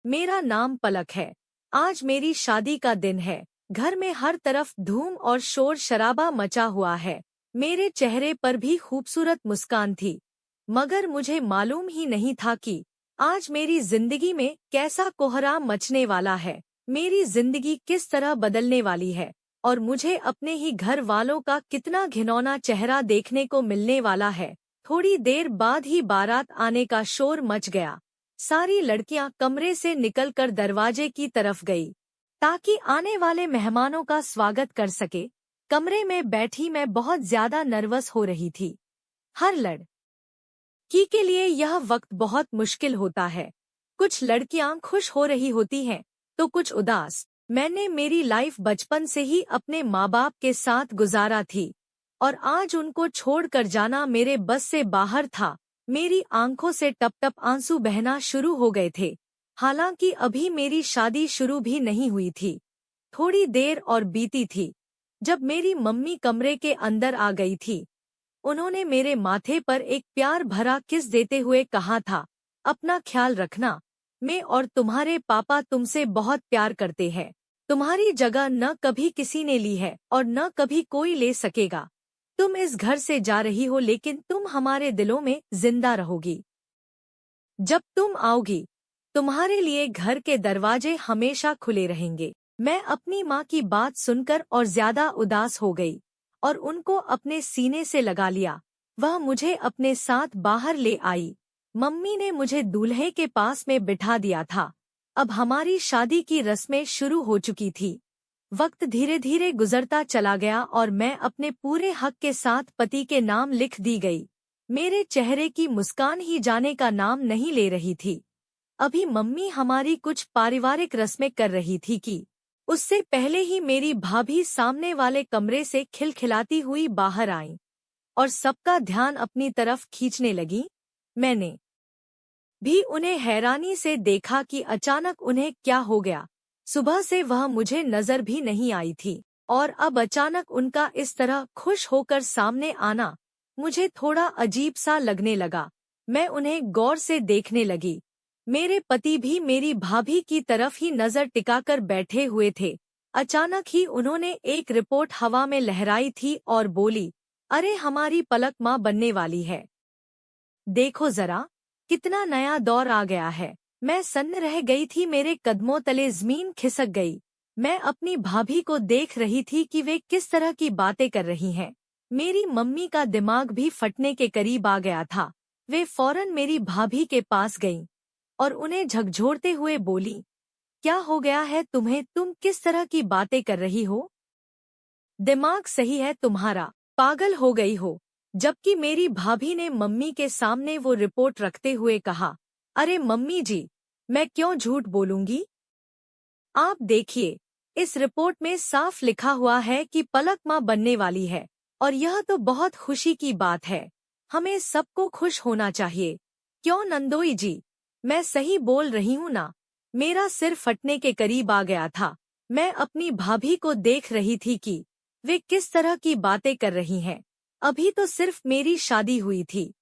मेरा नाम पलक है। आज मेरी शादी का दिन है। घर में हर तरफ धूम और शोर शराबा मचा हुआ है। मेरे चेहरे पर भी खूबसूरत मुस्कान थी, मगर मुझे मालूम ही नहीं था कि आज मेरी जिंदगी में कैसा कोहराम मचने वाला है। मेरी जिंदगी किस तरह बदलने वाली है और मुझे अपने ही घर वालों का कितना घिनौना चेहरा देखने को मिलने वाला है। थोड़ी देर बाद ही बारात आने का शोर मच गया। सारी लड़कियां कमरे से निकलकर दरवाजे की तरफ गई ताकि आने वाले मेहमानों का स्वागत कर सके। कमरे में बैठी मैं बहुत ज्यादा नर्वस हो रही थी। हर लड़की के लिए यह वक्त बहुत मुश्किल होता है। कुछ लड़कियां खुश हो रही होती हैं तो कुछ उदास। मैंने मेरी लाइफ बचपन से ही अपने माँ बाप के साथ गुजारा थी और आज उनको छोड़कर जाना मेरे बस से बाहर था। मेरी आंखों से टप टप आंसू बहना शुरू हो गए थे, हालांकि अभी मेरी शादी शुरू भी नहीं हुई थी। थोड़ी देर और बीती थी जब मेरी मम्मी कमरे के अंदर आ गई थी। उन्होंने मेरे माथे पर एक प्यार भरा किस देते हुए कहा था, अपना ख्याल रखना। मैं और तुम्हारे पापा तुमसे बहुत प्यार करते हैं। तुम्हारी जगह न कभी किसी ने ली है और न कभी कोई ले सकेगा। तुम इस घर से जा रही हो, लेकिन तुम हमारे दिलों में जिंदा रहोगी। जब तुम आओगी तुम्हारे लिए घर के दरवाजे हमेशा खुले रहेंगे। मैं अपनी माँ की बात सुनकर और ज्यादा उदास हो गई और उनको अपने सीने से लगा लिया। वह मुझे अपने साथ बाहर ले आई। मम्मी ने मुझे दूल्हे के पास में बिठा दिया था। अब हमारी शादी की रस्में शुरू हो चुकी थी। वक्त धीरे धीरे गुजरता चला गया और मैं अपने पूरे हक के साथ पति के नाम लिख दी गई। मेरे चेहरे की मुस्कान ही जाने का नाम नहीं ले रही थी। अभी मम्मी हमारी कुछ पारिवारिक रस्में कर रही थी कि उससे पहले ही मेरी भाभी सामने वाले कमरे से खिलखिलाती हुई बाहर आई और सबका ध्यान अपनी तरफ खींचने लगी। मैंने भी उन्हें हैरानी से देखा कि अचानक उन्हें क्या हो गया। सुबह से वह मुझे नजर भी नहीं आई थी और अब अचानक उनका इस तरह खुश होकर सामने आना मुझे थोड़ा अजीब सा लगने लगा। मैं उन्हें गौर से देखने लगी। मेरे पति भी मेरी भाभी की तरफ ही नजर टिकाकर बैठे हुए थे। अचानक ही उन्होंने एक रिपोर्ट हवा में लहराई थी और बोली, अरे हमारी पलक माँ बनने वाली है। देखो जरा, कितना नया दौर आ गया है। मैं सन्न रह गई थी, मेरे कदमों तले जमीन खिसक गई। मैं अपनी भाभी को देख रही थी कि वे किस तरह की बातें कर रही हैं। मेरी मम्मी का दिमाग भी फटने के करीब आ गया था। वे फौरन मेरी भाभी के पास गईं और उन्हें झकझोरते हुए बोली, क्या हो गया है तुम्हें? तुम किस तरह की बातें कर रही हो? दिमाग सही है तुम्हारा? पागल हो गई हो? जबकि मेरी भाभी ने मम्मी के सामने वो रिपोर्ट रखते हुए कहा, अरे मम्मी जी, मैं क्यों झूठ बोलूंगी? आप देखिए, इस रिपोर्ट में साफ लिखा हुआ है कि पलक माँ बनने वाली है और यह तो बहुत खुशी की बात है। हमें सबको खुश होना चाहिए, क्यों नंदोई जी? मैं सही बोल रही हूँ ना? मेरा सिर फटने के करीब आ गया था। मैं अपनी भाभी को देख रही थी कि वे किस तरह की बातें कर रही हैं। अभी तो सिर्फ मेरी शादी हुई थी